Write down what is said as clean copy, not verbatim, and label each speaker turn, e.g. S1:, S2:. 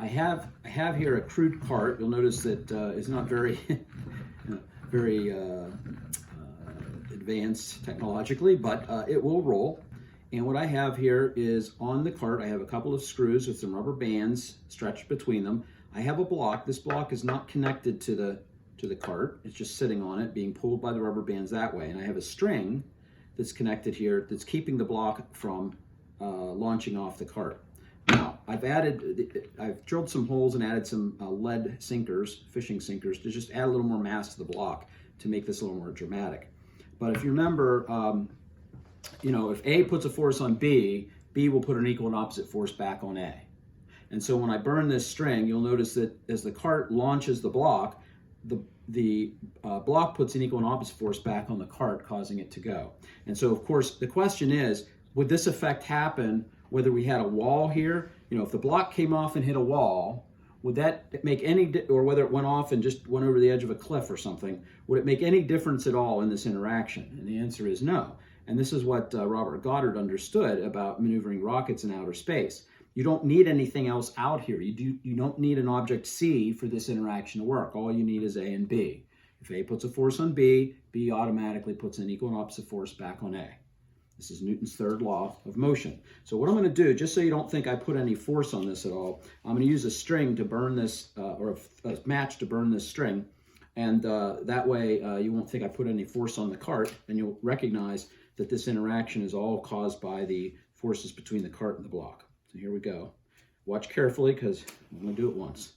S1: I have here a crude cart. You'll notice that it's not very very advanced technologically, but it will roll. And what I have here is on the cart, I have a couple of screws with some rubber bands stretched between them. I have a block. This block is not connected to the cart. It's just sitting on it, being pulled by the rubber bands that way. And I have a string that's connected here that's keeping the block from launching off the cart. Now, I've drilled some holes and added some lead sinkers, fishing sinkers, to just add a little more mass to the block to make this a little more dramatic. But if you remember, if A puts a force on B, B will put an equal and opposite force back on A. And so when I burn this string, you'll notice that as the cart launches the block, the block puts an equal and opposite force back on the cart, causing it to go. And so, of course, the question is, would this effect happen whether we had a wall here? If the block came off and hit a wall, would that make any, or whether it went off and just went over the edge of a cliff or something, would it make any difference at all in this interaction? And the answer is no. And this is what Robert Goddard understood about maneuvering rockets in outer space. You don't need anything else out here. You don't need an object C for this interaction to work. All you need is A and B. If A puts a force on B, B automatically puts an equal and opposite force back on A. This is Newton's third law of motion. So what I'm going to do, just so you don't think I put any force on this at all, I'm going to use a string to burn this, or a match to burn this string. And that way you won't think I put any force on the cart, and you'll recognize that this interaction is all caused by the forces between the cart and the block. So here we go. Watch carefully, because I'm going to do it once.